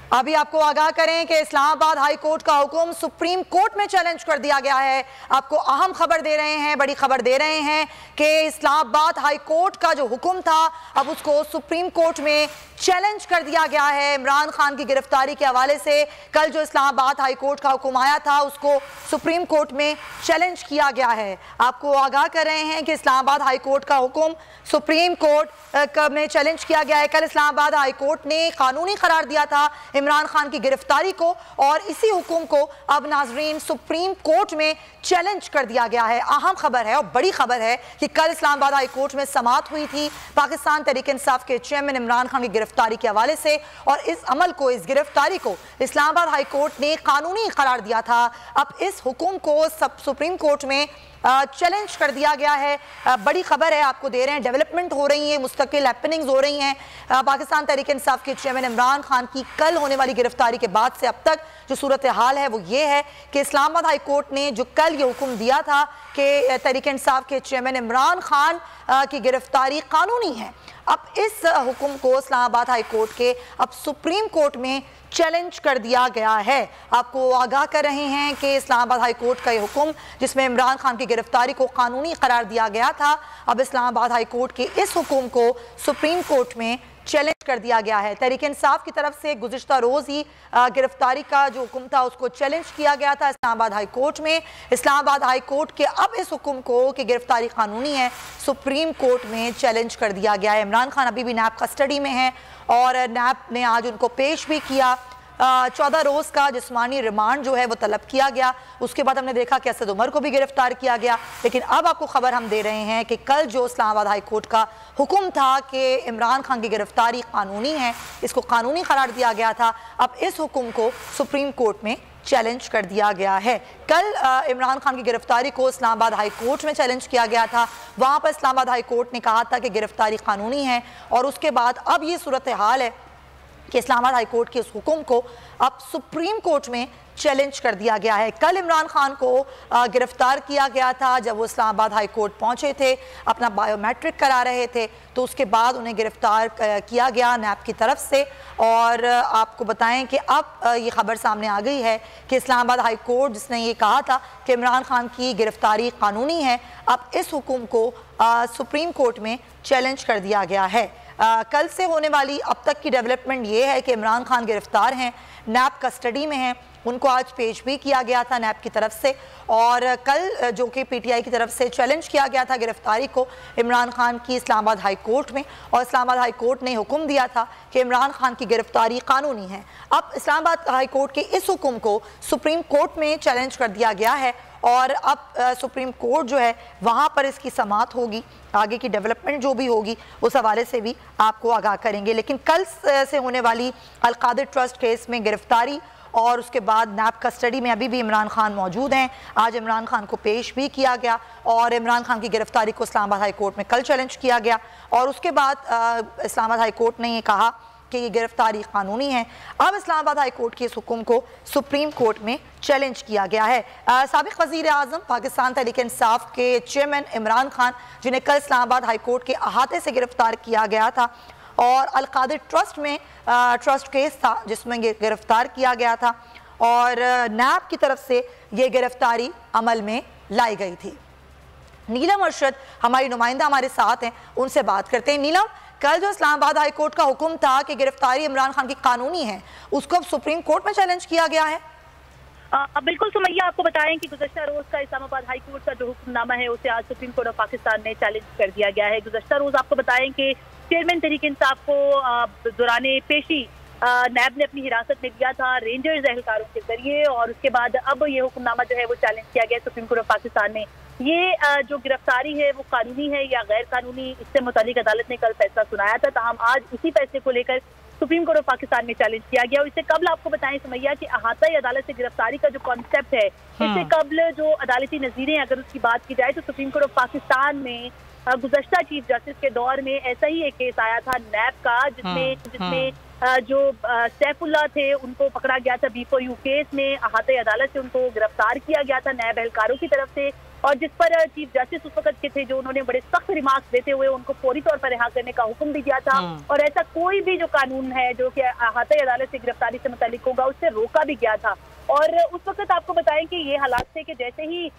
अभी आपको आगाह करें कि इस्लामाबाद हाई कोर्ट का हुक्म सुप्रीम कोर्ट में चैलेंज कर दिया गया है। आपको अहम खबर दे रहे हैं, बड़ी खबर दे रहे हैं कि इस्लामाबाद हाई कोर्ट का जो हुक्म था अब उसको सुप्रीम कोर्ट में चैलेंज कर दिया गया है। इमरान खान की गिरफ्तारी के हवाले से कल जो इस्लामाबाद हाई कोर्ट का हुक्म आया था उसको सुप्रीम कोर्ट में चैलेंज किया गया है। आपको आगाह कर रहे हैं कि इस्लामाबाद हाई कोर्ट का हुक्म सुप्रीम कोर्ट में चैलेंज किया गया है। कल इस्लामाबाद हाई कोर्ट ने कानूनी करार दिया था इमरान खान की गिरफ्तारी को और इसी हुक्म को अब नाजरीन सुप्रीम कोर्ट में चैलेंज कर दिया गया है। अहम खबर है और बड़ी खबर है कि कल इस्लामाबाद हाई कोर्ट में समाअत हुई थी पाकिस्तान तहरीक इंसाफ के चेयरमैन इमरान खान की गिरफ्तारी के हवाले से और इस अमल को, इस गिरफ्तारी को इस्लामाबाद हाई कोर्ट ने कानूनी करार दिया था। अब इस हुक्म को सुप्रीम कोर्ट में चैलेंज कर दिया गया है। बड़ी खबर है, आपको दे रहे हैं, डेवलपमेंट हो रही है, मुस्तकिल हैपनिंग्स हो रही हैं। पाकिस्तान तहरीक इंसाफ के चेयरमैन इमरान खान की कल होने वाली गिरफ्तारी के बाद से अब तक जो सूरत हाल है वो ये है कि इस्लामाबाद हाई कोर्ट ने जो कल ये हुक्म दिया था कि तहरीक इंसाफ के चेयरमैन इमरान खान की गिरफ्तारी कानूनी है, अब इस हुक्म को इस्लामाबाद हाई कोर्ट के अब सुप्रीम कोर्ट में चैलेंज कर दिया गया है। आपको आगाह कर रहे हैं कि इस्लामाबाद हाई कोर्ट का ये हुक्म जिसमें इमरान खान की गिरफ्तारी को कानूनी करार दिया गया था, अब इस्लामाबाद हाई कोर्ट के इस हुक्म को सुप्रीम कोर्ट में चैलेंज कर दिया गया है। तहरीक इंसाफ की तरफ से गुज़िश्ता रोज़ ही गिरफ्तारी का जो हुक्म था उसको चैलेंज किया गया था इस्लामाबाद हाई कोर्ट में। इस्लामाबाद हाई कोर्ट के अब इस हुक्म को कि गिरफ्तारी कानूनी है सुप्रीम कोर्ट में चैलेंज कर दिया गया है। इमरान खान अभी भी नैब कस्टडी में हैं और नैब ने आज उनको पेश भी किया। 14 रोज़ का जिस्मानी रिमांड जो है वो तलब किया गया। उसके बाद हमने देखा कि असद उमर को भी गिरफ्तार किया गया। लेकिन अब आपको खबर हम दे रहे हैं कि कल जो इस्लामाबाद हाई कोर्ट का हुक्म था कि इमरान खान की गिरफ्तारी कानूनी है, इसको कानूनी करार दिया गया था, अब इस हुक्म को सुप्रीम कोर्ट में चैलेंज कर दिया गया है। कल इमरान खान की गिरफ्तारी को इस्लामाबाद हाई कोर्ट में चैलेंज किया गया था। वहाँ पर इस्लामाबाद हाई कोर्ट ने कहा था कि गिरफ्तारी कानूनी है और उसके बाद अब ये सूरत हाल है कि इस्लामाबाद हाई कोर्ट के इस हुक्म को अब सुप्रीम कोर्ट में चैलेंज कर दिया गया है। कल इमरान खान को गिरफ्तार किया गया था जब वो इस्लामाबाद हाई कोर्ट पहुंचे थे, अपना बायोमेट्रिक करा रहे थे, तो उसके बाद उन्हें गिरफ्तार किया गया नैब की तरफ से। और आपको बताएं कि अब ये खबर सामने आ गई है कि इस्लामाबाद हाई कोर्ट जिसने ये कहा था कि इमरान खान की गिरफ्तारी कानूनी है, अब इस हुक्म को सुप्रीम कोर्ट में चैलेंज कर दिया गया है। कल से होने वाली अब तक की डेवलपमेंट ये है कि इमरान खान गिरफ्तार हैं, नैब कस्टडी में हैं, उनको आज पेश भी किया गया था नैब की तरफ से। और कल जो कि पीटीआई की तरफ से चैलेंज किया गया था गिरफ्तारी को इमरान खान की इस्लामाबाद हाई कोर्ट में, और इस्लामाबाद हाई कोर्ट ने हुक्म दिया था कि इमरान खान की गिरफ्तारी कानूनी है। अब इस्लामाबाद हाई कोर्ट के इस हुक्म को सुप्रीम कोर्ट में चैलेंज कर दिया गया है और अब सुप्रीम कोर्ट जो है वहाँ पर इसकी समाअत होगी। आगे की डेवलपमेंट जो भी होगी उस हवाले से भी आपको आगाह करेंगे। लेकिन कल से होने वाली अल-कादिर ट्रस्ट केस में गिरफ्तारी और उसके बाद नैब कस्टडी में अभी भी इमरान खान मौजूद हैं। आज इमरान खान को पेश भी किया गया और इमरान खान की गिरफ्तारी को इस्लामाबाद हाई कोर्ट में कल चैलेंज किया गया और उसके बाद इस्लामाबाद हाई कोर्ट ने ये कहा कि ये गिरफ्तारी कानूनी है। अब इस्लामाबाद हाई कोर्ट के इस हुक्म को सुप्रीम कोर्ट में चैलेंज किया गया है। साबिक वज़ीर आज़म पाकिस्तान तहरीक इंसाफ के चेयरमैन इमरान खान, जिन्हें कल इस्लामाबाद हाई कोर्ट के अहाते से गिरफ्तार किया गया था और अल-कादिर ट्रस्ट में ट्रस्ट केस था जिसमें ये गिरफ्तार किया गया था और नैब की तरफ से ये गिरफ्तारी अमल में लाई गई थी। नीलम अरशद हमारी नुमाइंदा हमारे साथ हैं, उनसे बात करते हैं। नीलम, कल जो इस्लामाबाद हाई कोर्ट का हुक्म था कि गिरफ्तारी इमरान खान की कानूनी है, उसको अब सुप्रीम कोर्ट में चैलेंज किया गया है। बिल्कुल सुमैया, आपको बताएं कि गुज़श्ता रोज का इस्लामाबाद हाई कोर्ट का जो हुक्मनामा है उसे आज सुप्रीम कोर्ट ऑफ पाकिस्तान ने चैलेंज कर दिया गया है। गुज़श्ता रोज आपको बताएं कि चेयरमैन तहरीक इंसाफ को दौराने पेशी नैब ने अपनी हिरासत में लिया था रेंजर्स एहलकारों के जरिए और उसके बाद अब ये हुक्मनामा जो है वो चैलेंज किया गया सुप्रीम कोर्ट ऑफ पाकिस्तान में। ये जो गिरफ्तारी है वो कानूनी है या गैर कानूनी, इससे मुतालिक अदालत ने कल फैसला सुनाया था। ताहम आज इसी फैसले को लेकर सुप्रीम कोर्ट ऑफ पाकिस्तान में चैलेंज किया गया। और इससे कबल आपको बताएं सुमैया कि अहाताई अदालत से गिरफ्तारी का जो कॉन्सेप्ट है, इससे कबल जो अदालती नजीरें अगर उसकी बात की जाए तो सुप्रीम कोर्ट ऑफ पाकिस्तान में गुज़श्ता चीफ जस्टिस के दौर में ऐसा ही एक केस आया था नैब का जिसमें जो सैफुल्लाह थे उनको पकड़ा गया था B4U केस में। अहाते अदालत से उनको गिरफ्तार किया गया था नैब एहलकारों की तरफ से और जिस पर चीफ जस्टिस उस वक्त के थे, जो उन्होंने बड़े सख्त रिमार्क्स देते हुए उनको फौरी तौर पर रिहा करने का हुक्म भी दिया था। और ऐसा कोई भी जो कानून है जो कि अहाता अदालत से गिरफ्तारी से मुतालिक होगा, उससे रोका भी गया था। और उस वक्त आपको बताएं कि ये हालात थे कि जैसे ही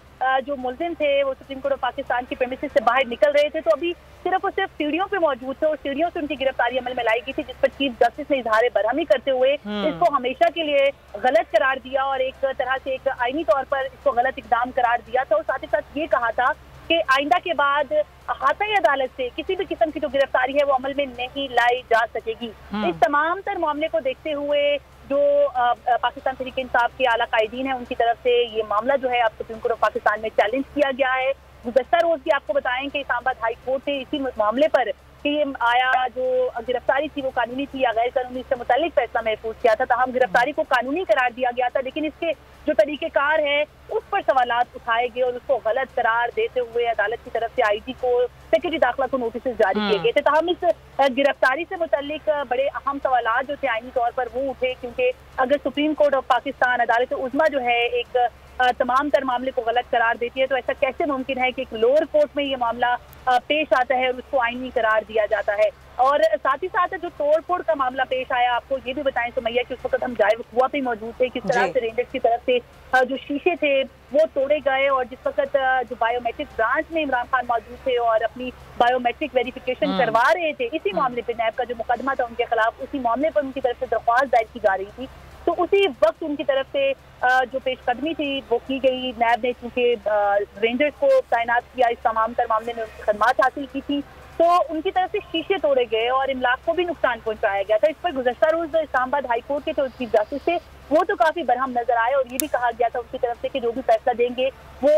जो मुल्जिम थे वो सुप्रीम कोर्ट ऑफ पाकिस्तान की प्रेमिसेस से बाहर निकल रहे थे, तो अभी सिर्फ और सिर्फ सीढ़ियों पे मौजूद थे और सीढ़ियों से उनकी गिरफ्तारी अमल में लाई गई थी, जिस पर चीफ जस्टिस ने इजहार बरहमी करते हुए इसको हमेशा के लिए गलत करार दिया और एक तरह से एक आईनी तौर पर इसको गलत इकदाम करार दिया था। और साथ ही साथ ये कहा था कि आइंदा के बाद अहाता अदालत से किसी भी किस्म की जो गिरफ्तारी है वो अमल में नहीं लाई जा सकेगी। इस तमाम तर मामले को देखते हुए जो पाकिस्तान तहरीक इंसाफ के आला कायदीन है, उनकी तरफ से ये मामला जो है अब सुप्रीम कोर्ट ऑफ पाकिस्तान में चैलेंज किया गया है। गुज़श्ता रोज भी आपको बताएं कि इस्लामाबाद हाई कोर्ट ने इसी मामले पर कि ये आया जो गिरफ्तारी थी वो कानूनी थी या गैर कानूनी, इससे मुतालिक फैसला महफूज किया था। तमाम गिरफ्तारी को कानूनी करार दिया गया था, लेकिन इसके जो तरीकेकार है उस पर सवालात उठाए गए और उसको गलत करार देते हुए अदालत की तरफ से आईजी को, सेक्रेटरी दाखिला को नोटिस जारी किए गए थे। तमाम इस गिरफ्तारी से मुतालिक बड़े अहम सवालात जो थे आईनी तौर पर वो उठे, क्योंकि अगर सुप्रीम कोर्ट ऑफ पाकिस्तान अदालत उज़्मा जो है एक तमाम तर मामले को गलत करार देती है, तो ऐसा कैसे मुमकिन है कि एक लोअर कोर्ट में ये मामला पेश आता है और उसको आईनी करार दिया जाता है। और साथ ही साथ जो तोड़ फोड़ का मामला पेश आया, आपको ये भी बताएं सुमैया कि उस वक्त हम जाए हुआ पे मौजूद थे, किस तरह से रेंजर्स की तरफ से जो शीशे थे वो तोड़े गए और जिस वक्त जो बायोमेट्रिक ब्रांच में इमरान खान मौजूद थे और अपनी बायोमेट्रिक वेरिफिकेशन करवा रहे थे, इसी मामले पे नैब का जो मुकदमा था उनके खिलाफ, उसी मामले पर उनकी तरफ से दरख्वास्त दायर की जा रही थी, तो उसी वक्त उनकी तरफ से जो पेशकदमी थी वो की गई। नैब ने चूंकि रेंजर्स को तैनात किया, इस तमाम तर मामले में उनकी खदमात हासिल की थी, तो उनकी तरफ से शीशे तोड़े गए और इमलाक को भी नुकसान पहुंचाया गया था। इस पर गुज़श्ता रोज इस्लामाबाद हाई कोर्ट के जो चीफ जस्टिस थे वो तो काफी बरहम नजर आए और ये भी कहा गया था उनकी तरफ से कि जो भी फैसला देंगे वो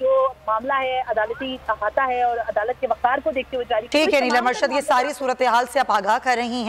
जो मामला है अदालती अहाता है और अदालत के वक़ार को देखते हुए जारी। ठीक है नीलम अरशद, ये सारी सूरत हाल से आप आगाह कर रही हैं।